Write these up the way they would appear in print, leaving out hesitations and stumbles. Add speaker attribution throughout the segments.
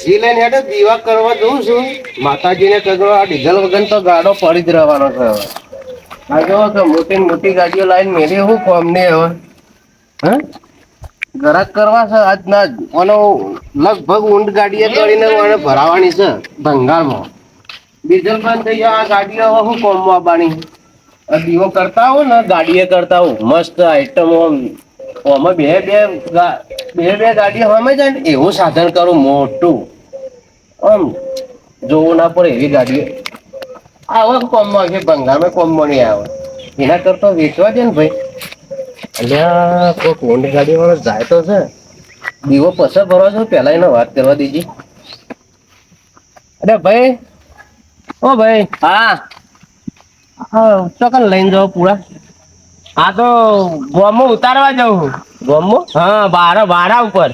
Speaker 1: જી લઈને હેડે દીવા કરવા જઉં છું માતાજીને કગડો આ ડીઝલ વગર તો ગાડો પડી જ રહેવાનો છે હવે આ જો તો મોટી મોટી ગાડીઓ લાઈન મેલી હું કોમ ને હવે હે ગરાક કરવા છે આજ ના જ અને લગભગ ઊંડ ગાડીએ કરીને મને ભરાવાની છે ભંગારમાં ડીઝલ બંધ થઈ જાય આ ગાડીઓ હવે શું કોમમાં બાણી દીવો કરતા હો ને ગાડીએ કરતા હો મસ્ત આઈટમો આમાં બે બે બે ગાડીઓ સામે જાય ને એવું સાધન કરું મોટું આમ જોવું ના પડે એવી ગાડીઓ આવે કોમમાં છે ભંગારમાં કોમમાં નહીં આવે એના કરતા વેચવા દે ને ભાઈ અલ્યા કોઈક ઊંડ ગાડી વાળો જાય તો છે દીવો પસાર ભરવા છો પેલા એને વાત કરવા દીજી અરે ભાઈ ઓ ભાઈ
Speaker 2: હા
Speaker 1: હા ચોકન લઈને જાઓ પૂરા
Speaker 2: આ તો ગોમો ઉતારવા જવું.
Speaker 1: ગોમમાં
Speaker 2: હા ભાડા ઉપર.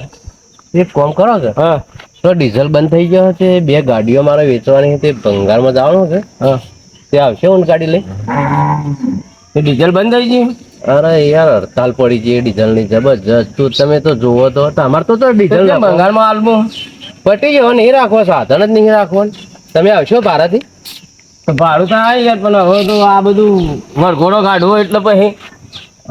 Speaker 1: એક કામ કરો કે
Speaker 2: હા
Speaker 1: તો ડીઝલ બંધ થઈ ગયો છે બે ગાડીઓ મારે વેચવાની છે ભંગારમાં જવાનું છે
Speaker 2: હા
Speaker 1: તે આવશે હું ગાડી લઈ
Speaker 2: ડીઝલ બંધ થઈ ગયું.
Speaker 1: અરે યાર હડતાલ પડી છે ડીઝલ ની જબરજસ્ત તું તમે તો જોવો તો તમારે તો ડીઝલ
Speaker 2: બંગાળમાં આલવું
Speaker 1: પટી ગયો નહીં રાખવો સાધન જ નહીં રાખવાનું તમે આવશો ભાડાથી
Speaker 2: ભાડું તો આવે યાર પણ હવે તો આ બધું વરઘોડો કાઢવો એટલે પછી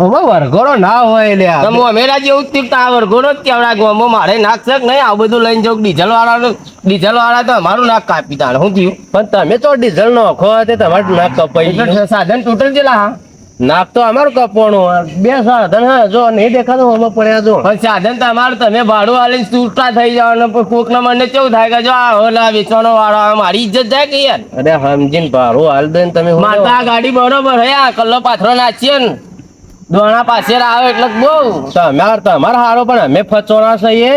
Speaker 1: હવે વરઘોડો ના હોય લ્યા
Speaker 2: તમે અમેરા જેવું જ તીર્થ આ વરઘોડો જ કેવડા ગોમો મારે નાખશે કે નહીં આવું બધું લઈને જાઉં ડીઝલ વાળા તો અમારું નાક કાપી તાણ શું થયું
Speaker 1: પણ તમે તો ડીઝલ નાખો તે તમારું નાક કપાઈ ગયું.
Speaker 2: એટલે સાધન તૂટેલ છે હા
Speaker 1: નાક તો અમારું કપવાનું બે સાધન હા જો નહીં દેખાતું અમે પડ્યા જો
Speaker 2: પણ સાધન તમારું તમે ભાડું આલીને તૂટતા થઈ જાવ ને કોક ના મને કેવું થાય કે જો આ ઓલા વેચવાનો વાળો આવે મારી ઇજ્જત જાય કે યાર
Speaker 1: અરે સમજીને ભાડું હાલ દે ને તમે
Speaker 2: માતા આ ગાડી બરોબર હે આ કલ્લો પાથરો નાચીએ ને દોણા પાસે આવે એટલે બહુ
Speaker 1: તમારા હારો પણ અમે ફચોના છીએ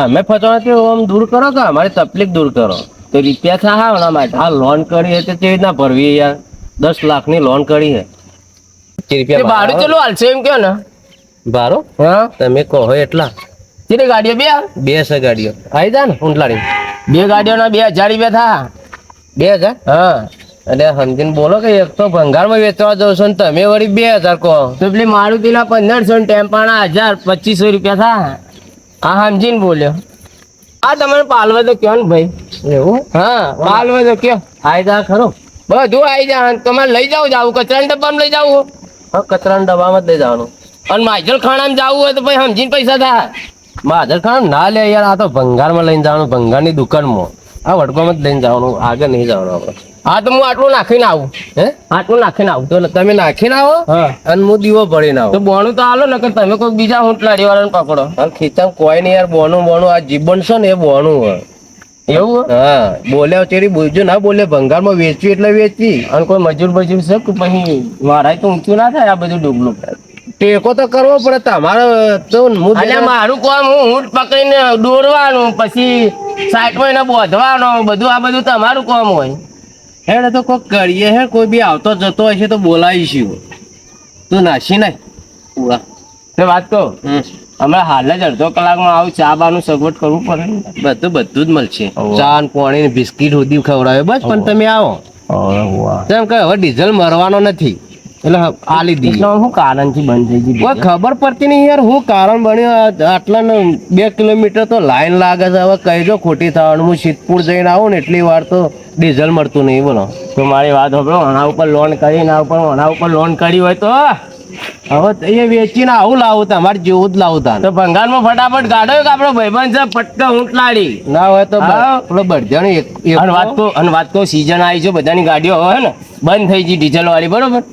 Speaker 1: અમે ફચોના તે આમ દૂર કરો કે અમારી તકલીફ દૂર કરો
Speaker 2: તો રૂપિયા થા ઓના માટે
Speaker 1: આ લોન કરી છે તે કેવી રીતના ભરવી યાર 10 લાખની લોન કરી છે
Speaker 2: તે ભાડું ચલો હાલશે એમ કયો ને
Speaker 1: ભાડો
Speaker 2: હા
Speaker 1: તમે કહો એટલા
Speaker 2: કેટલી ગાડીઓ
Speaker 1: બે છે ગાડીઓ આવી જા ને ઊંટલાડી
Speaker 2: બે ગાડીઓના 2000 રૂપિયા થા
Speaker 1: 2000
Speaker 2: હા
Speaker 1: એટલે સમજીને બોલો કે એક તો ભંગારમાં વેચવા જવું છો ને તમે વળી 2000 કહો
Speaker 2: તો પેલી મારુતિના 1500 ને ટેમ્પાના 1000 2500 રૂપિયા થા હા સમજીને બોલ્યો આ તમારે પાલવા તો કયો ને ભાઈ
Speaker 1: એવું
Speaker 2: હા પાલવા તો કયો
Speaker 1: આવી જા ખરો
Speaker 2: બધું આવી જા તમારે લઈ જાવ કચરાના ડબ્બામાં લઈ જાવ
Speaker 1: હા કચરાના ડબ્બામાં જ લઈ જવાનું
Speaker 2: અને માઇજલ ખાણામાં જવું હોય તો ભાઈ સમજીને પૈસા થાય
Speaker 1: માધર ખાન ના લે યાર આ તો ભંગારમાં લઈને જવાનું ભંગારની દુકાનમાં આ વડગામાં જ લઈને જવાનું આગળ નહીં જવાનું આપણે
Speaker 2: હા તો હું આટલું નાખીને આવું
Speaker 1: હે
Speaker 2: આટલું નાખીને આવું
Speaker 1: તો તમે નાખીને આવો
Speaker 2: હા
Speaker 1: અને હું દીવો ભરીને આવો
Speaker 2: તો બોણું તો હાલો ને કે તમે કોઈ બીજા હોટલાડી વાળાને પકડો
Speaker 1: હાલ ખીચામાં કોઈ નહીં યાર બોનું આ જીબન છે ને એ બોનું હોય
Speaker 2: એવું
Speaker 1: હા બોલ્યા ચેરી બોલજો ના બોલે ભંગારમાં વેચવી એટલે વેચવી
Speaker 2: અને કોઈ મજૂર બજૂર છે કે પછી મારા તો ઊંચું ના થાય આ બધું ડૂબલું
Speaker 1: ટેકો તો કરવો પડે તમારે તો
Speaker 2: મારું કામ હું ઊંટ પકડીને દોરવાનું પછી સાઈડમાં એને બોધવાનું બધું આ બધું તમારું કામ હોય
Speaker 1: હેડ તો કોઈ કરીએ હે કોઈ બી આવતો જતો હશે તો બોલાવીશું તું નાસી નાખ પૂરા
Speaker 2: તે વાત કહો હમણાં હાલ જ અડધો કલાકમાં આવું ચા બાનું સગવડ કરવું પડે
Speaker 1: બધું જ મળશે ચા ને પાણી ને બિસ્કીટ સુધી ખવડાવે બસ પણ તમે આવો તેમ કે હવે ડીઝલ મરવાનો નથી એટલે આલી દી
Speaker 2: શું કારણ થી બંધ થઈ ગઈ
Speaker 1: કોઈ ખબર પડતી નહીં યાર હું કારણ બન્યું આટલા ને 2 કિલોમીટર તો લાઈન લાગે છે હવે કહીજો ખોટી થવાનું હું સિદ્ધપુર જઈને આવું ને એટલી વાર તો ડીઝલ મળતું નહીં બોલો
Speaker 2: તો મારી વાત સાંભળો આના ઉપર લોન કરી આના ઉપર લોન કરી હોય તો
Speaker 1: હવે એ વેચીને આવું લાવું તમારે જેવું જ લાવું તા
Speaker 2: તો ભંગારમાં ફટાફટ ગાડો કે આપણો ભાઈબંધ છે પટકા ઊંટ લાડી
Speaker 1: ના હોય તો પેલો બળજાણી
Speaker 2: વાત તો સીઝન આવી છે બધાની ગાડીઓ હવે ને બંધ થઈ ગઈ ડીઝલ વાળી બરોબર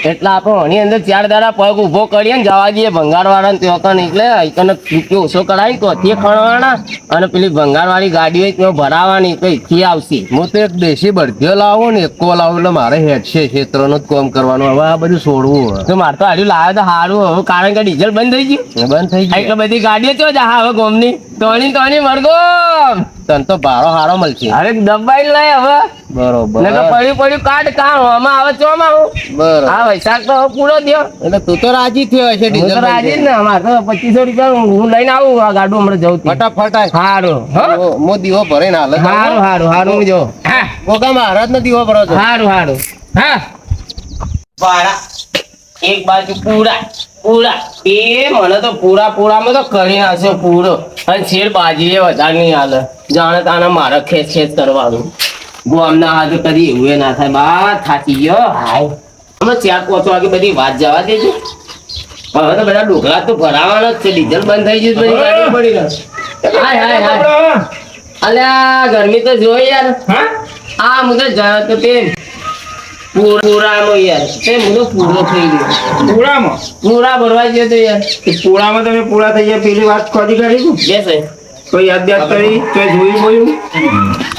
Speaker 2: એટલે આપણે આની અંદર 4 દાડા પગ ઉભો કરીએ ને જવા દઈએ ભંગાર વાળા ને ત્યાં એટલે અહીંકને રૂપિયો ઓછો કરાવી તો તે ખણવાના અને પેલી ભંગાર વાળી ગાડીઓ ત્યાં ભરાવાની તો એથી આવશે
Speaker 1: હું તો એક દેશી બળદિયો લાવું ને એકો લાવું એટલે મારે હેડશે ક્ષેત્રનું જ કામ કરવાનું હવે આ બધું છોડવું
Speaker 2: તો મારે તો હાડ્યું લાવે તો સારું હવે કારણ કે ડીઝલ બંધ થઈ ગયું
Speaker 1: બંધ થઈ ગયું
Speaker 2: એટલે બધી ગાડીઓ ચો જા હવે ગોમની તોણી વર્ગો
Speaker 1: તને તો ભાડો સારો મળશે
Speaker 2: અરે દબાઈ લે હવે
Speaker 1: બરોબર
Speaker 2: પડ્યું કાઢ કામ આમાં આવે ચોમાં
Speaker 1: બરોબર
Speaker 2: હા વૈશાખ તો પૂરો થયો
Speaker 1: એટલે તું તો રાજી થયો હશે ડીઝલ
Speaker 2: રાજી જ ને અમારે તો 2500 રૂપિયા હું લઈને આવું આ ગાડું હમણાં જવું
Speaker 1: ફટાફટ
Speaker 2: સારું
Speaker 1: મો દીવો ભરીને હાલે
Speaker 2: સારું હું જો
Speaker 1: ગોગા મહારાજ નો દીવો ભરો છો
Speaker 2: સારું હા એક બાજુ પૂરા પૂરા એ મને તો પૂરામાં તો કરી નાખ્યો પૂરો અને શેર બાજીએ વધારે નહીં હાલે જાણે તાને મારે ખેંચ કરવાનું ગોમના હાથે કદી એવું ના થાય બા થાકી ગયો હાય અમે 4-5 વાગે બધી વાત જવા દેજો હવે તો બધા ડોકલા તો ભરાવાના જ છે ડીઝલ બંધ થઈ ગયું બધી ગાડી પડી ગયો હાય અલ્યા ગરમી તો જોઈ યાર હા હું તો તો તે પૂરામાં યાર તે મુનો પૂરો થઈ ગયો પૂરા ભરવા ગયો તો યાર
Speaker 3: પૂળામાં તમે પૂળા થઈ ગયા પેલી વાત ખોદી કાઢી
Speaker 2: બેસે
Speaker 3: કોઈ યાદ કરી તો જોયું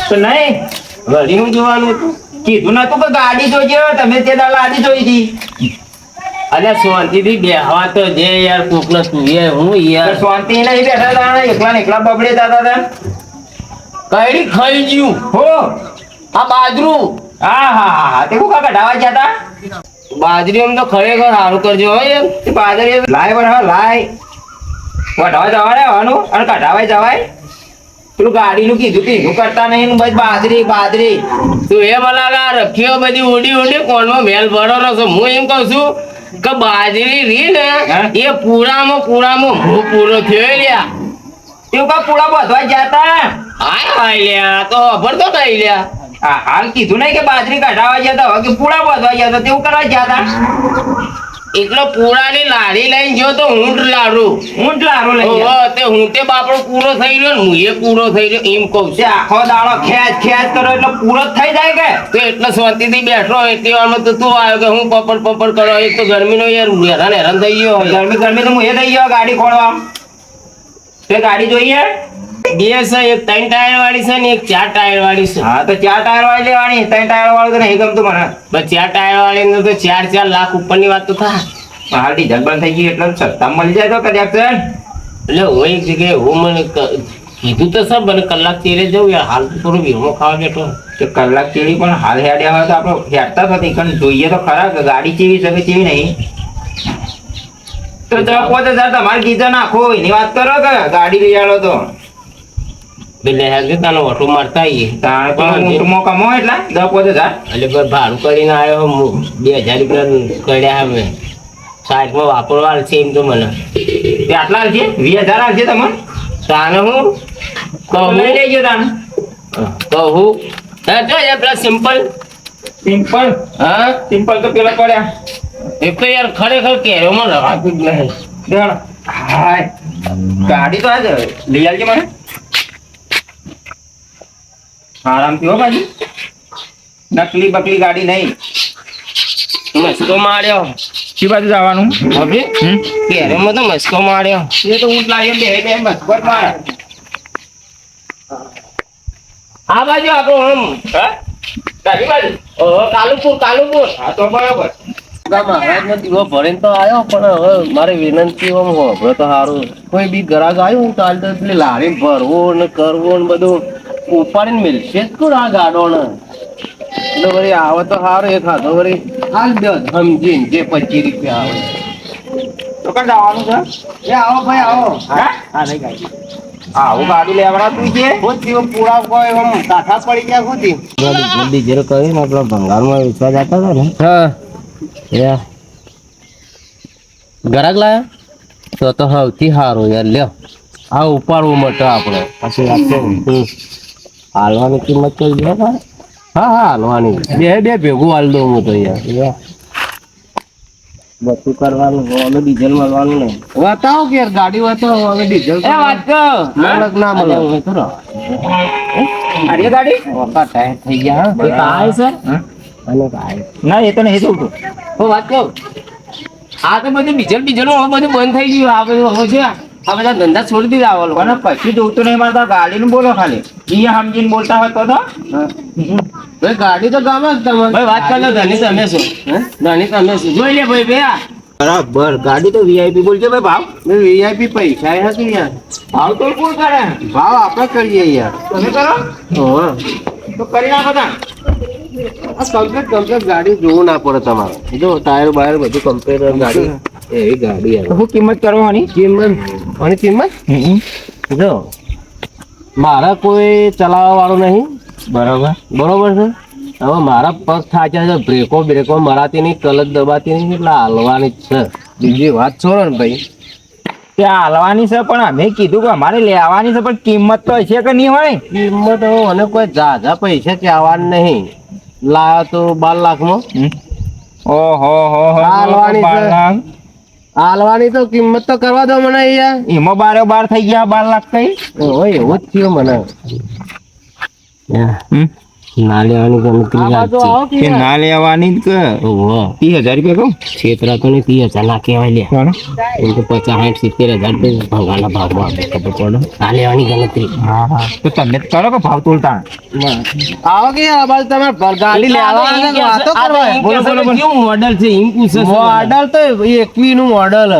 Speaker 3: તો નહીં
Speaker 2: વળી હું જોવાનું હતું
Speaker 3: કીધું નતું કે ગાડી જોજો તમે તે દાડા આડી જોઈ હતી
Speaker 2: અલ્યા શાંતિથી બેહવા તો જે યાર કોકને સુઈએ હું યાર
Speaker 3: શાંતિ નહીં બેઠા હતા એકલા ને એકલા બબડે જતા હતા
Speaker 2: કઈડી ખાઈ ગયું
Speaker 3: હો
Speaker 2: આ બાજરું
Speaker 3: હા તે કોકા કઢાવા ગયા હતા
Speaker 2: બાજરી આમ તો ખરેખર સારું કરજો હો યાર
Speaker 3: તે બાજરી લાય બરાબર લાય વઢાવા જવાય આવવાનું અને કઢાવા જવાય પેલું ગાડીનું કીધું કરતા નહીં બસ બાજરી
Speaker 2: તું એ મલાગા રખ્યો બધી ઉડી કોણમાં મેલ ભરો છો હું એમ કહું છું કે બાજરી રી ને એ પૂરામાં હું પૂરો થયો લ્યા
Speaker 3: એવું કા પૂળા બધવા જતા
Speaker 2: હાય લ્યા તો ખબર તો કઈ લ્યા
Speaker 3: હાલ કીધું નહીં કે બાજરી કઢાવા જતા હવે કે પૂળા બધવા જતા તેવું કરવા જતા
Speaker 2: એટલે પૂરાની લારી લઈને ગયો તો ઊંટ લારું
Speaker 3: લઈ
Speaker 2: ઓહો, તે ઊંટે બાપડો પૂરો થઈ રહ્યો ને હું એ પૂરો થઈ રહ્યો એમ કહું
Speaker 3: તે
Speaker 2: છું
Speaker 3: આખો દાડો ખેંચ કરો એટલે પૂરો જ થઈ જાય કે
Speaker 2: તો એટલે શાંતિથી બેઠો એટલી વારમાં તો તું આવ્યો કે હું પપડ કરો એક તો ગરમીનો યાર હેરાન થઈ ગયો
Speaker 3: ગરમી તો હું એ થઈ ગયો ગાડી ખોળવા તે ગાડી જોઈએ
Speaker 2: બે છે એક 3 ટાયર વાળી છે ને એક 4 ટાયર વાળી છે
Speaker 3: હા તો 4 ટાયર વાળી લેવાની 3 ટાયર વાળું તો નહીં ગમતું મને
Speaker 2: બસ 4 ટાયર વાળી ને તો 4 લાખ ઉપરની વાત તો થાય
Speaker 3: હાલ ડીઝલ બંધ થઈ ગયું એટલે સસ્તા મળી જાય તો કદાચ
Speaker 2: એટલે હું એક જગ્યાએ હું મને કીધું તો સર મને કલાક તેરે જવું યાર હાલ તો થોડું વીમો ખાવા બેઠો
Speaker 3: તો કલાક ચેડી પણ હાલ હેડ્યા હોય તો આપણે હેડતા થતી પણ જોઈએ તો ખરા કે ગાડી ચેવી શકે ચેવી નહીં તો 10,000 તમારે કીધા નાખો એની વાત કરો કે ગાડી લઈ આવો તો
Speaker 2: એટલે હેર તાનો ઓટો મારતા આવીએ
Speaker 3: તાણે પણ ઊંટમાં કમો એટલા 10,000
Speaker 2: એટલે ભાઈ ભાડું કરીને આવ્યો હું 2,000 રૂપિયા કર્યા હવે સાઈડમાં વાપરવા છે એમ તો મને
Speaker 3: તે આટલા આવશે 20,000 આવશે તમને
Speaker 2: તાને હું
Speaker 3: કહું લઈ લેજો તાણે
Speaker 2: કહું હા જો યાર પેલા સિમ્પલ
Speaker 3: સિમ્પલ તો પેલા પડ્યા
Speaker 2: એક તો યાર ખરેખર કેરોમાં રવાતું જ નહીં
Speaker 3: દેણ હાય ગાડી તો આજ લઈ આવજે મને આરામથી હો બાજી નકલી બકલી ગાડી નહીં
Speaker 2: મસ્કો માર્યો
Speaker 3: શી બાજુ જવાનું
Speaker 2: હવે કેરોમાં તો મસ્કો માર્યો
Speaker 3: એ તો ઊંટ લાવ્યો બે મસ્કોટ માર
Speaker 2: આ બાજુ આપણો આમ
Speaker 3: તારી બાજુ
Speaker 2: ઓહો કાલુપુર
Speaker 3: હા તો બરાબર
Speaker 1: મહારાજનો દીવો ભરીને તો આવ્યો પણ હવે મારી વિનંતી આમ હોભળો તો સારું કોઈ બી ગ્રાહક આવ્યો ને તો હાલ તો પેલી લારી ભરવું ને કરવું ને બધું ઉપાડીને મિલશે જ કોણ આ ગાડોને એટલે વળી આવે તો સારું એક હાથો વળી હાલ દો સમજીને જે 25 રૂપિયા આવે
Speaker 3: તો કઈ જવાનું છે
Speaker 1: એ આવો ભાઈ આવો
Speaker 3: હા લઈ ગાડી આવું ગાડી લેવડા તું છે
Speaker 1: હું જીવો પૂરા કોઈ આમ કાંઠા પડી ગયા સુધી
Speaker 2: ડીઝલ કરીને આપણા ભંગારમાં વેચવા જતા હતા ને
Speaker 1: હા
Speaker 2: ગરાક લાયા તો સૌથી સારું યાર લ્યો આ ઉપાડવું માટે આપણે પછી રાખશે હાલવાની કિંમત કઈ દે હા હાલવાની બે ભેગું હાલ દઉં હું તો યાર બધું કરવાનું હવે ડીઝલ મળવાનું નહીં
Speaker 1: બતાવો કે યાર ગાડી બતાવો હવે ડીઝલ
Speaker 2: વાત કર
Speaker 1: ના મળે
Speaker 3: અરે ગાડી
Speaker 2: ઓકા ટાઈમ થઈ ગયા હા કાય છે અને કાય
Speaker 3: ના એ તો નહીં જોતું
Speaker 2: હું વાત કહું આ તો બધું ડીઝલ હવે બધું બંધ થઈ ગયું આ બધું હવે છે આ બધા ધંધા છોડી દીધા આવો લોકો
Speaker 3: પણ પછી જોતું નહીં મારતા ગાડીનું બોલો ખાલી ઈ સમજીને બોલતા હોય તો
Speaker 1: ભાઈ ગાડી તો ગામ જ તમારે
Speaker 2: ભાઈ વાત કર લો ધણી તમે છો ધણી તમે છો જોઈ લે ભાઈ બે
Speaker 3: બરાબર ગાડી તો વીઆઈપી બોલજો ભાઈ ભાવ
Speaker 1: વીઆઈપી પૈસા હતી યાર
Speaker 3: ભાવ તો કોણ કરે
Speaker 1: ભાવ આપણે કરીએ યાર
Speaker 3: તમે કરો
Speaker 1: ઓહો
Speaker 3: તો કરી નાખો તા
Speaker 1: આ કમ્પ્લીટ ગાડી જોવું ના પડે તમારે જો ટાયર બાયર બધું કમ્પ્લીટ ગાડી એવી ગાડી યાર
Speaker 3: શું કિંમત કરવાની
Speaker 1: કિંમત જો મારા કોઈ ચલાવવા વાળું નહીં
Speaker 3: બરાબર
Speaker 1: બરોબર છે
Speaker 2: હવે મારા પગ થાચા છે, બ્રેકો મરાતી નહીં, કલચ દબાતી નહીં, એટલે હાલવાની જ છે. બીજી વાત છોડો ને ભાઈ.
Speaker 3: ત્યાં હાલવાની છે, પણ અમે કીધું કે અમારે લેવાની છે, પણ કિંમત તો હશે કે નહીં હોય.
Speaker 2: કિંમત હવે મને કોઈ ઝાઝા પૈસા કહેવાનું નહીં. લાયો તો 12 લાખમાં.
Speaker 3: ઓહો હો
Speaker 2: હાલવાની છે. હાલવાની તો કિંમત તો કરવા દો મને યાર.
Speaker 3: એમાં બારે બાર થઈ ગયા 12 લાખ કઈ.
Speaker 2: ઓહો, એવું જ થયું મને. ના લેવાની ગણતરી
Speaker 3: કે ના લેવાની જ કે 30,000 રૂપિયા કહું
Speaker 2: છેતરા તો નહીં, 30,000 ના કહેવાય લે. એમ તો 50, 60, 70,000 ભંગારના ભાવમાં આપણે ખબર પડે. ના લેવાની ગણતરી.
Speaker 3: હા તો તમે જ કરો કે ભાવ તોલતા.
Speaker 2: આવો કે યાર, બાજુ તમારે ગાડી લેવાની છે, વાતો કરવા. બોલો કેવું મોડલ છે એમ પૂછે. મોડલ તો 21 નું મોડલ.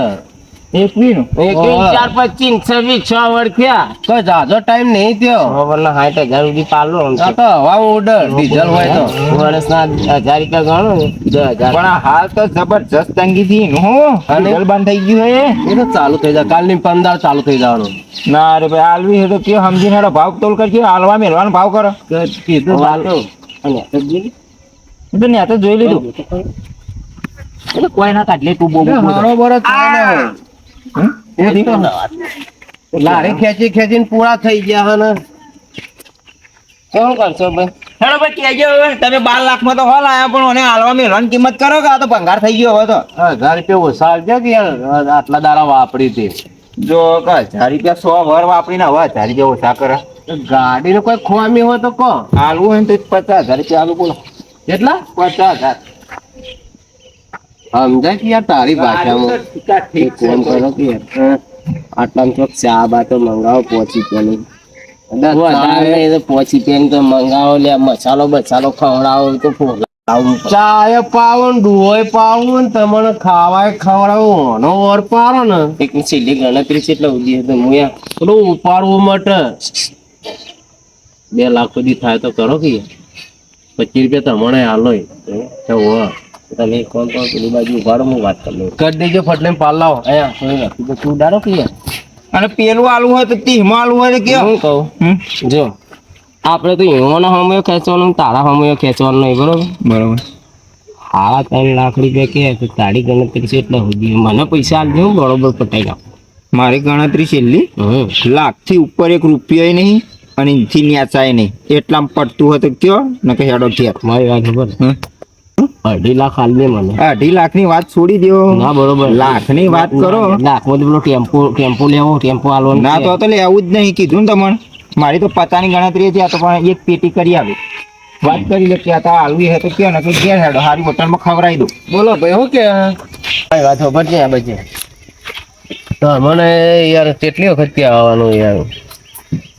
Speaker 3: 21 નું
Speaker 2: 4, 25, 26, 6 વર્ષ થયા. તો જાજો ટાઈમ નહીં થયો. 60,000 સુધી પાલો. આ તો હવા ઓર્ડર ડીઝલ હોય તો વર્ષના 1,000 રૂપિયા ગણો ને 10,000.
Speaker 3: પણ હાલ તો જબરજસ્ત તંગી થી ડીઝલ બંધ થઈ ગયું હે.
Speaker 2: એ તો ચાલુ થઈ જાય, કાલની 15 ચાલુ થઈ જવાનું.
Speaker 3: ના રે ભાઈ હાલવી હે તો કયો સમજીને હેડો ભાવ તોલ કરજો. હાલવા મેળવાનો ભાવ કરો.
Speaker 2: કીધું ચાલુ.
Speaker 3: તો ને તો જોઈ લીધું. એટલે કોઈ ના કાઢ લે તું બહુ
Speaker 2: બરોબર લારી ખેંચીને પૂરા થઈ ગયા હે ને. કેવું કરશો ભાઈ?
Speaker 3: હેડો ભાઈ કહેજો હવે તમે 12 લાખમાં તો હોલ આયા, પણ મને હાલવા મેળવાની કિંમત કરો કે આ તો ભંગાર થઈ ગયો હવે તો.
Speaker 2: 1,000 રૂપિયા ઓછા આવજો કે યાર, આટલા દાડા વાપરી હતી.
Speaker 3: જો કે 1,000 રૂપિયા 100 વર વાપરીને હવે 1,000 રૂપિયા ઓછા કરે.
Speaker 2: ગાડીને કોઈ ખોમી હોય તો કહો.
Speaker 3: હાલવું હોય ને તો 50,000 રૂપિયા હાલું બોલો.
Speaker 2: કેટલા?
Speaker 3: 50,000.
Speaker 2: સમજાય કે યાર તારી ભાષામાં. એક ફોન કરો કે યાર આટલામાં ચોક ચા બા તો મંગાવો 5 રૂપિયાની. 5 રૂપિયાની તો મંગાવો લે. મસાલો બસાલો ખવડાવો તો ચાય પાવો ને ડુહોય પાવો ને તમને ખાવાય ખવડાવો. નો ઓર પારો ને એક છેલ્લી ગણતરી છે એટલે ઉધી તો હું યાર પેલું ઉપાડવું માટે 2 લાખ સુધી થાય તો કરો કે 25 રૂપિયા તમને હાલો તમે કોણ પેલી બાજુ ઉભાડો, હું વાત કરી લઉં. કરી દેજો ફટલે પાલ લાવો. અહીંયા તું ઉડાડો કે યાર.
Speaker 3: અને પેલું આલુ હોય તો 30 આલુ હોય તો કેવું
Speaker 2: હું કહું જો આપણે તો એવાનો સમયો ખેંચવાનો, તારા સમયો ખેંચવાનો નહીં. બરોબર. 3 લાખ રૂપિયા કે તારી ગણતરી છે એટલે સુધી મને પૈસા આપજો, હું બરોબર પટાઈ નાખું.
Speaker 3: મારી ગણતરી છેલ્લી લાખ થી ઉપર 1 રૂપિયો નહીં અને એથી ન્યાચાય નહીં. એટલામાં પડતું હોય તો કયો ને કે હેડો ઘેર.
Speaker 2: મારી વાત ખબર 2.5 લાખ આલજે મને.
Speaker 3: 2.5 લાખની વાત છોડી દો.
Speaker 2: ના બરોબર,
Speaker 3: લાખની વાત કરો.
Speaker 2: લાખમાં પેલો ટેમ્પો લેવો, ટેમ્પો આલવો
Speaker 3: ના તો લેવું જ નહીં કીધું ને તમને. મારી તો 50 ની ગણતરી હતી, આ તો પણ એક પેટી કરી આવી. વાત કરી લે કે આ હાલવી હે તો કયો ને કે ઘેર હેડો હારી હોટલમાં ખવડાવી દો.
Speaker 2: બોલો ભાઈ શું કે વાત ખબર છે આ બચે તો મને યાર કેટલી વખત કે આવવાનું યાર.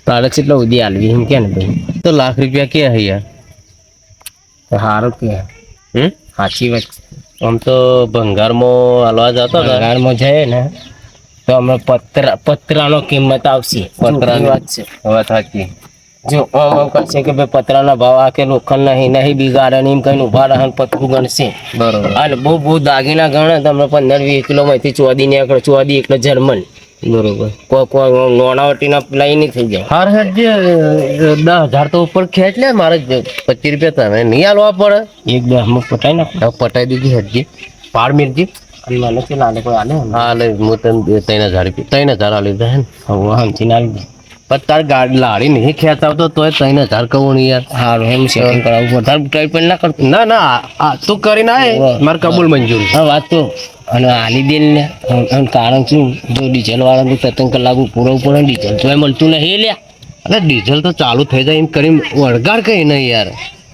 Speaker 2: તારે કેટલો ઉધી આલવી એમ કે ને ભાઈ. તો 1 લાખ રૂપિયા કે હે યાર. સારું કે સાચી વાત. આમ તો ભંગારમાં હાલવા જતો ભંગારમાં જાય ને તો અમે પતરાનો કિંમત આવશે. પતરાની વાત છે હવે સાચી. જો આમ કરશે કે ભાઈ પતરાના ભાવ આ કે લોખંડ નહીં બિગાડે એમ કઈ ઉભા રહે પતરું ગણશે. બરોબર. અને બહુ દાગીના ગણે તમને 15-20 કિલો માંથી ચોદી નીકળે. ચોદી એટલે જર્મન. બરોબર. કોઈ નોણાવટીના લઈ નહીં થઈ જાય. હાર હેડ જે 10,000 તો ઉપર ખેંચ લે. મારે 25 રૂપિયા તમે નહીં હાલવા પડે. 1-10 પટાઈ નાખો. પટાઈ દીધી હેડજી પાડ મિરજી. અને મને કે લાલે કોઈ આલે. હા લે હું તને 3,000 રૂપિયા 3,000 આલી દે. હવે હમચીને આલી દે. પણ તાર ગાડી લાડી નહીં ખેંચાવતો તોય 3,000 કહું નહીં યાર. હારું એમ સેટિંગ કરાવવું વધારે ટ્રાય પણ ના કરતો. ના તું કરીને આય મારે કબૂલ મંજૂર. હા વાત તો અને આલી દે ને. કારણ શું જો ડીઝલ વાળા તો 3 કલાક પૂરવું પડે. ડીઝલ તો મળતું નહીં લ્યા. અરે ડીઝલ તો ચાલુ થઈ જાય એમ કરીને વળગાડ કઈ નહીં યાર.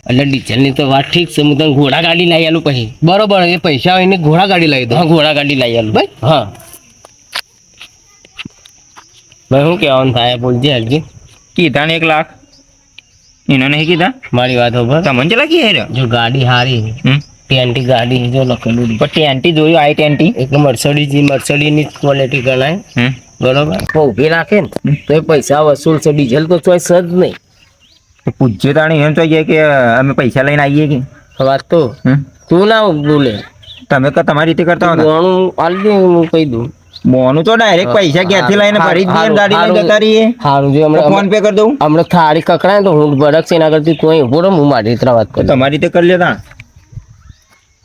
Speaker 2: એટલે ડીઝલની તો વાત ઠીક છે. હું તને ઘોડા ગાડી લઈ આલું પછી. બરોબર. એ પૈસા હોય ને ઘોડા ગાડી લઈ દો. હા ઘોડા ગાડી લઈ આલું ભાઈ. હા ભાઈ શું કહેવાનું થાય બોલજે હરજી.
Speaker 3: કીધા ને 1 લાખ એને નહીં કીધા.
Speaker 2: મારી વાત ખબર
Speaker 3: તમને ચલા કી
Speaker 2: જો ગાડી હારી ટેન્ટી ગાડી જો લખેલું
Speaker 3: પણ ટેન્ટી જોયું i20
Speaker 2: એક મર્સડીની ક્વોલિટી ગણાય. બરોબર. તો ઊભી રાખે ને તો એ પૈસા વસૂલ છે. ડીઝલ તો ચોઈસ જ નહીં.
Speaker 3: પૂછ્યું તાણી એમ થઈ જાય કે અમે પૈસા લઈને આવીએ કે
Speaker 2: વાત તો તું ના બોલે.
Speaker 3: તમે તમારી રીતે કરતા હો
Speaker 2: ઘણું આલી દે હું કહી દઉં.
Speaker 3: મોનું તો ડાયરેક્ટ પૈસા ક્યાંથી લઈને ભરી જ દઈએ ને ગાડી લઈને જતા રહીએ.
Speaker 2: સારું જો હમણાં
Speaker 3: ફોન પે કરી દઉં.
Speaker 2: હમણાં થાળી કકડાય ને તો હું ભડક છે એના કરતી તું અહીં ઉભો રહો, હું મારી રીતે વાત કરું.
Speaker 3: તમારી રીતે કરી લેતા.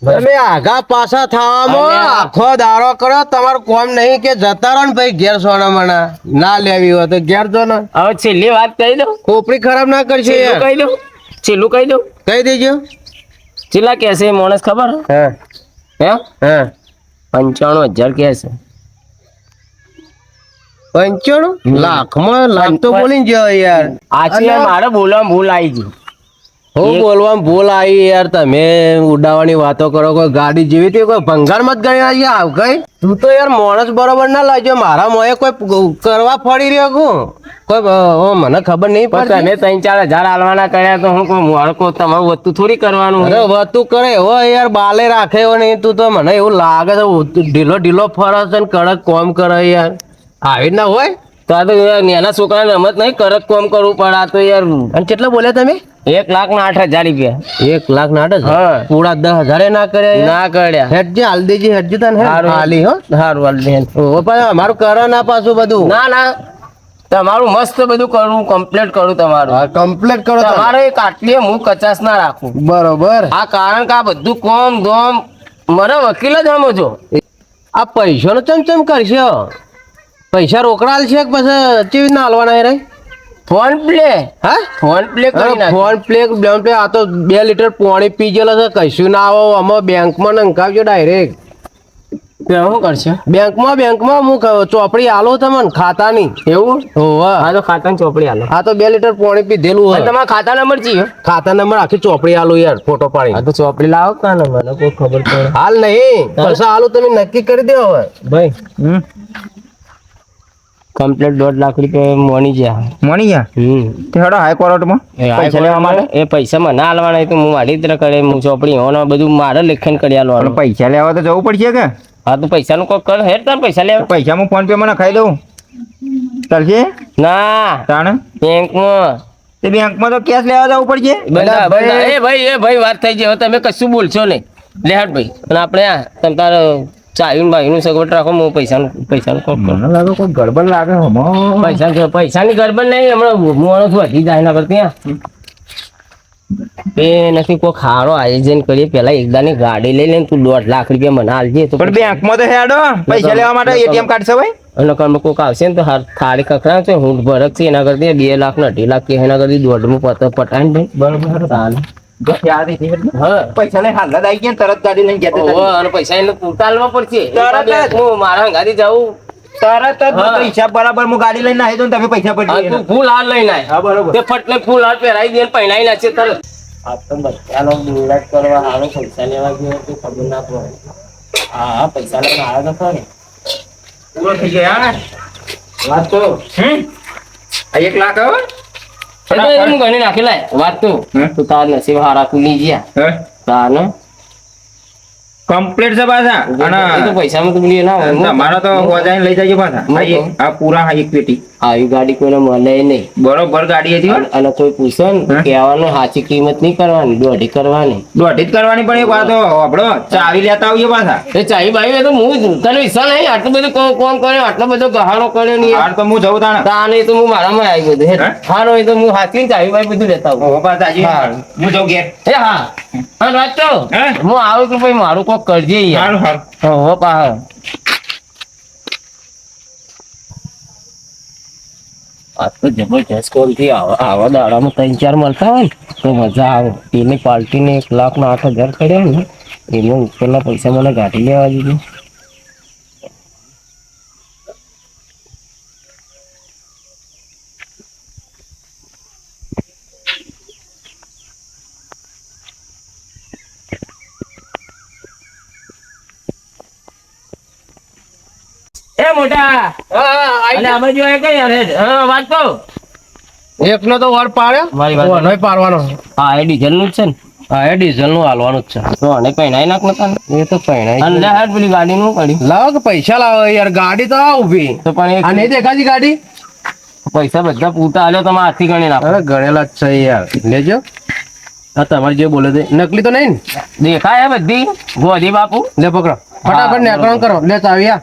Speaker 1: તમે આગા પાછા થવામાં
Speaker 2: અલ્યા.
Speaker 1: આખો દારો કરો, તમારું કોમ નહીં કે જતા રહો ને ભાઈ ઘેર સોના મણા ના લેવી હોય તો ઘેર જો ને.
Speaker 2: હવે છેલ્લી વાત કહી દઉં,
Speaker 1: ખોપરી ખરાબ ના કરશે
Speaker 2: છેલ્લું
Speaker 1: યાર.
Speaker 2: કહી દઉં, છેલ્લું કહી દઉં.
Speaker 1: કહી દેજો.
Speaker 2: છેલ્લા કહેશે એ માણસ ખબર
Speaker 1: હા
Speaker 2: હે
Speaker 1: હા
Speaker 2: 95,000 કહેશે.
Speaker 1: 95 લાખમાં લાખ તો બોલીને જાઓ યાર.
Speaker 2: આજે મારે બોલવામાં ભૂલ આવી ગઈ.
Speaker 1: હું બોલવામાં ભૂલ આવી યાર. તમે ઉડાવવાની વાતો કરો, કોઈ ગાડી જેવી હતી કોઈ ભંગારમાં જ ગઈ આવી આવ કઈ. તું તો યાર માણસ બરોબર ના લાગ્યો. મારા મોએ કોઈ કરવા ફરી રહ્યો કોઈ મને ખબર નહીં
Speaker 2: પણ
Speaker 1: પડતી.
Speaker 2: તમે 3-4 હજાર આલવાના કર્યા તો હું કોઈ મોડકો તમારું વસ્તુ થોડી કરવાનું
Speaker 1: અરે વતું કરે એવો યાર બાલે રાખે એવો નહીં. તું તો મને એવું લાગે છે ઢીલો ઢીલો ફરસ છે ને કડક કોમ કરે યાર. આવી ના હોય
Speaker 2: તો આ તો યાર નાના છોકરાને રમત નહીં, કરક કોમ કરવું પડે. આ તો યાર
Speaker 1: અને કેટલા બોલ્યા તમે?
Speaker 2: 1,08,000 રૂપિયા.
Speaker 1: 1 લાખ નાટ જ
Speaker 2: હા.
Speaker 1: પૂરા 10,000 ના કર્યા યાર.
Speaker 2: ના કર્યા.
Speaker 1: હેડજે હાલ દેજે હેડજે તને
Speaker 2: હારું.
Speaker 1: હાલી હો.
Speaker 2: સારું હાલ દે.
Speaker 1: ઓ પણ અમારું કરો ના પાછું બધું.
Speaker 2: ના ના તમારું મસ્ત બધું કરું, કમ્પ્લીટ કરું તમારું.
Speaker 1: હા કમ્પ્લીટ કરો તમે.
Speaker 2: તમારે એક આટલી હું કચાશ ના રાખું.
Speaker 1: બરોબર.
Speaker 2: આ કારણ કે આ બધું કોમ ધોમ મને વકીલ જ હમો છો.
Speaker 1: આ પૈસાનો ચમચમ કરશો? પૈસા રોકડા છે કે પછી કેવી રીતના હાલવાના એ રે?
Speaker 2: ફોન પ્લે,
Speaker 1: હા
Speaker 2: ફોન પ્લે કરી નાખ.
Speaker 1: ફોન પ્લે આ તો 2 લીટર પાણી પી ગયેલો છે. કશું ના આવો અમે બેંકમાં નંખાવજો ડાયરેક્ટ.
Speaker 2: શું કરશે?
Speaker 1: બેંકમાં હું ચોપડી આલો તમને ખાતાની.
Speaker 2: એવું?
Speaker 1: હોવા
Speaker 2: હા તો ખાતાની ચોપડી આલો.
Speaker 1: આ તો 2 લીટર પાણી પીધેલું
Speaker 2: અને
Speaker 1: હોય.
Speaker 2: તમારા ખાતા નંબર ચીયો?
Speaker 1: ખાતા નંબર આખી ચોપડી આલો યાર ફોટો પાડી.
Speaker 2: આ તો ચોપડી લાવો કા ને મને કોઈ ખબર પડે.
Speaker 1: હાલ નહીં પછી આલો તમે નક્કી કરી દો હવે.
Speaker 2: ભાઈ
Speaker 3: હમ
Speaker 2: કમ્પ્લીટ 1.5 લાખ રૂપિયા મોની ગયા.
Speaker 3: મળી ગયા તે હેડો હાઈકોર્ટમાં પૈસા લેવા માટે.
Speaker 2: એ પૈસા મને આલવાના તો હું મારી રીતે કરે. હું ચોપડી હોવાનો બધું મારે લેખન કરી
Speaker 3: પણ
Speaker 2: આલવાનું.
Speaker 3: પૈસા લેવા તો જવું પડશે કે?
Speaker 2: હા તો પૈસાનું કોઈ કર હેડ તાર પૈસા લેવા.
Speaker 3: પૈસા હું ફોન પે માં નખાઈ દઉં ચાલશે?
Speaker 2: ના
Speaker 3: તાણ
Speaker 2: બેંકમાં
Speaker 3: તે બેંકમાં તો કેશ લેવા જવું પડશે.
Speaker 2: બધા
Speaker 1: ભાઈ.
Speaker 2: બધા એ ભાઈ વાત થઈ ગઈ. હવે તમે કશું બોલશો નહીં. લે હેડ ભાઈ. અને આપણે આ તમે તારે ચાવીનું બાવીનું સગવડ રાખો. હું પૈસાનું કોક કરું.
Speaker 3: મને લાગે કોઈ ગડબડ લાગે હમણાં.
Speaker 2: પૈસાની ગરબડ નહીં. હમણાં માણસ વધી જાય એના કરતી એ નથી કોઈ ખારો આયોજન કરીએ. પેલા એકદાની ગાડી લઈ લઈને તું 1.5 લાખ રૂપિયા મને આલજે તો
Speaker 3: પણ બેંકમાં તો હેડો પૈસા લેવા માટે એટીએમ કાર્ડ છે ભાઈ.
Speaker 2: અને કર્મ કોક આવશે ને તો થાળી કકડાવ છે હું ભરક છે એના કરતી 2 લાખ ને 2.5 લાખ કે એના કરતી 1.5 પટાય ને ભાઈ.
Speaker 3: બરોબર
Speaker 2: ચાલે.
Speaker 3: હા પૈસા લઈને હાલ જ આવી ગયા તરત ગાડી લઈને ગયા
Speaker 2: ઓહો, અને પૈસા એને પૂરતા આલવા પડશે.
Speaker 3: તરત જ.
Speaker 2: હું મારા હંગાથી જાઉં.
Speaker 3: તરત જ
Speaker 2: હા.
Speaker 3: બધો હિસાબ બરાબર હું ગાડી લઈને આવી દઉં ને તમે પૈસા
Speaker 2: હા,
Speaker 3: પડી
Speaker 2: તું ફૂલ હાર લઈને આય.
Speaker 3: હા બરોબર.
Speaker 2: તે ફટલે ફૂલ હાર પહેરાઈ દે ને પહેરાઈ નાખશે તરત. આ તો બધાનો બુરાટ કરવા હારો પૈસા લેવા ગયો તો ખબર ના પડે. હા પૈસા લઈને આવ્યો તો ખરી.
Speaker 3: પૂરો થઈ ગયા
Speaker 2: વાત તો
Speaker 3: આ 1 લાખ હવે
Speaker 2: એ તો હું ગણી નાખી લાય. વાત તો તું તાર નસીબ હારા તું લઈ ગયા તાર
Speaker 3: કમ્પ્લીટ છે પાછા.
Speaker 2: એ તો
Speaker 3: અને
Speaker 2: પૈસામાં તો બોલીએ ના હોય.
Speaker 3: તમારો તો હોજાઈને લઈ જજો પાછા. આ પૂરા આ એક પેટી
Speaker 2: આવી ગાડી કોઈને મળે નહીં.
Speaker 3: બરોબર ગાડી હતી હો.
Speaker 2: અને કોઈ પૂછે ને
Speaker 3: હા?
Speaker 2: કહેવાનું સાચી કિંમત નહીં કરવાની, 1.5 કરવાની.
Speaker 3: દોઢી જ કરવાની પણ એક વાત આપણો ચાવી લેતા આવીએ પાછા.
Speaker 2: એ ચાઈ બાઈ એ તો હું તને વિશ્વાસ નહીં. આટલું બધું કોમ કર્યો, આટલો બધો ગહાણો કર્યો નહીં.
Speaker 3: હાર તો હું જઉં તાણે.
Speaker 2: તાને તો હું મારામાં આવી ગયો
Speaker 3: હા?
Speaker 2: હારો એ તો હું હાથની ચાવી બાઈ બધું લેતા આવું.
Speaker 3: ઓહો પાછા હજી.
Speaker 2: હા.
Speaker 3: હું જઉં ઘેર.
Speaker 2: એ હા હા વાત તો
Speaker 3: હા?
Speaker 2: હું આવું તો ભાઈ મારું કોક કરજે યાર.
Speaker 3: સારું સારું.
Speaker 2: હો પા આ તો જબરજસ્ત કોલ થી આવા દાડામાં 3-4 મળતા હોય ને તો મજા આવે. એની પાર્ટીને 1,08,000 કર્યા ને એમાં ઉપરના પૈસા મને ગાડી લેવા દીધી. એ મોટા અને અમે જો એ કઈ અરે હા વાત તો
Speaker 1: એકનો તો વર પાડ્યો
Speaker 2: મારી વાત.
Speaker 1: ઓનોય પાડવાનો.
Speaker 2: હા એ ડીઝલ નું જ છે ને.
Speaker 1: હા એ ડીઝલ નું હાલવાનું જ છે.
Speaker 2: તો અને પહેણાઈ નાખ નતા
Speaker 1: એ તો પહેણાય.
Speaker 2: અને લે હાથ પેલી ગાડી નું કાઢી
Speaker 1: લાવો કે પૈસા લાવો યાર. ગાડી તો આ ઊભી.
Speaker 2: તો પણ
Speaker 1: આ નહીં દેખાતી ગાડી?
Speaker 2: પૈસા બધા પૂરતા આલ્યો તમે હાથથી ગણી નાખો.
Speaker 1: અરે ગણેલા જ છે યાર. લેજો. આ તમારે જે બોલે તે નકલી તો નહીં ને?
Speaker 2: દેખાય હે બધી ગોધી બાપુ.
Speaker 1: લે પકડો ફટાફટ નેકરણ કરો. લે ચાવી આ.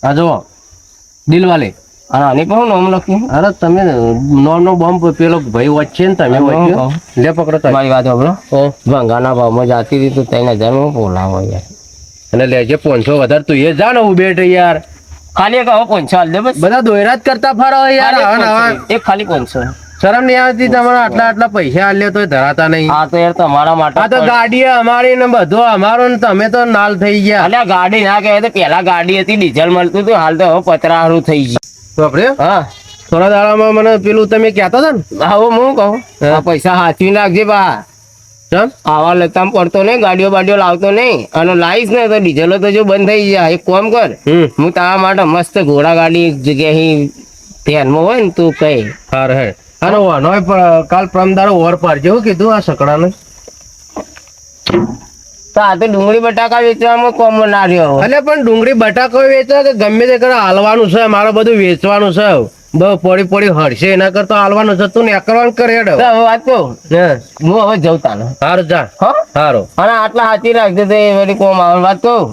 Speaker 1: આ જુઓ દિલવાલે.
Speaker 2: અને આની પણ હું નામ લખ્યું
Speaker 1: અરે તમે નો બોમ્બ પેલો ભાઈ વચ્ચે ને તમે વચ્ચે લે પકડો તમે.
Speaker 2: મારી વાત સાંભળો ભંગાના ભાવમાં જાતી હતી તો 3,000 માં બોલાવો યાર.
Speaker 1: અને લેજે 500 વધારે તું એ જા ને ઉભેટ યાર.
Speaker 2: ખાલી એક આવો 500 હાલ દે બસ.
Speaker 1: બધા દોયરા જ કરતા ફરો યાર.
Speaker 2: એક ખાલી 500.
Speaker 1: શરમ નહીં આવતી તમારે આટલા પૈસા આલ્યો તો ધરાતા નહીં.
Speaker 2: હા તો યાર તમારા માટે
Speaker 1: આ તો ગાડી અમારી ને બધું અમારું ને તમે તો નાલ થઈ ગયા.
Speaker 2: અલ્યા ગાડી ના કહેવાય તો પેલા ગાડી હતી ડીઝલ મળતું હતું હાલ તો હવે પતરાહારું થઈ ગયું.
Speaker 1: બાપરે
Speaker 2: હા
Speaker 1: થોડા દાડામાં મને પેલું તમે કહેતા હતા ને
Speaker 2: હા હું કહું આ પૈસા હાથવી નાખજે બા.
Speaker 1: ચમ
Speaker 2: આવા લતામ પડતો નહીં ગાડીઓ બાડીઓ લાવતો નહીં અને લાવીશ ને તો ડીઝલો તો જો બંધ થઈ જાય. એક કામ કર હું તારા માટે મસ્ત ઘોડા ગાડી એક જગ્યાએ ધ્યાનમાં હોય ને તું કઈ
Speaker 1: હાર હે અને વાનોય કાલ પ્રમદારો ઓર પાડજો હું કીધું આ સકડાને.
Speaker 2: તો આ તો ડુંગળી બટાકા વેચવામાં કોમ ના રહ્યો.
Speaker 1: એટલે પણ ડુંગળી બટાકો વેચે કે ગમે તે કરે હાલવાનું છે મારે બધું વેચવાનું છે. બહુ પડી હરશે એના કરતા હાલવાનું છે તું ને કરવાનું કરે હેડો.
Speaker 2: તો હવે વાત કહું હું હવે જઉં તાને.
Speaker 1: હારું જા
Speaker 2: હો
Speaker 1: હારું.
Speaker 2: અને આટલા હાથી રાખજે તો એ વળી કોમ આવે વાત કહું.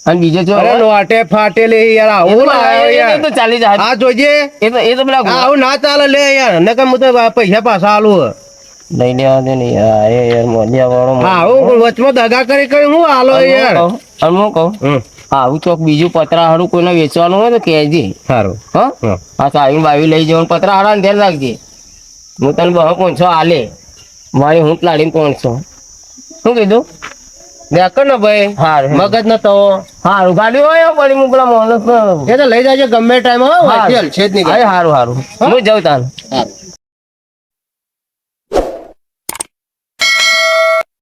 Speaker 2: અને બીજો જો
Speaker 1: અરે નોટે ફાટેલી યાર આવું લાયો
Speaker 2: એ
Speaker 1: યાર.
Speaker 2: તો ચાલી જાય.
Speaker 1: આ જોજે
Speaker 2: એ તો પેલા
Speaker 1: આવું ના ચાલે લે યાર નકર હું તો પૈસા પાછા આલું.
Speaker 2: લઈ લેવા દે ને યાર એ યાર મોઢિયા વાળો.
Speaker 1: હા હું વચમાં દગા કરી હું આલો યાર.
Speaker 2: અને હું કહું આવું ચોક બીજું પતરા હારું કોઈને વેચવાનું હોય તો કહેજે.
Speaker 1: સારું
Speaker 2: હા આ સાવી બાવી લઈ જવાનું પતરા હારા ધ્યાન રાખજે. હું તને બહુ 500 આલે મારી હું લાડીને 500 શું કીધું
Speaker 1: દેખો ને ભાઈ
Speaker 2: હારું
Speaker 1: મગજ ન તો
Speaker 2: હારું ગાડી હોય પડી હું પેલા માણસ
Speaker 1: એ તો લઈ જાજે ગમે ટાઈમ હો
Speaker 2: હારું.
Speaker 1: છે જ નહીં.
Speaker 2: હારું હું જાઉં તાન.
Speaker 1: હારું.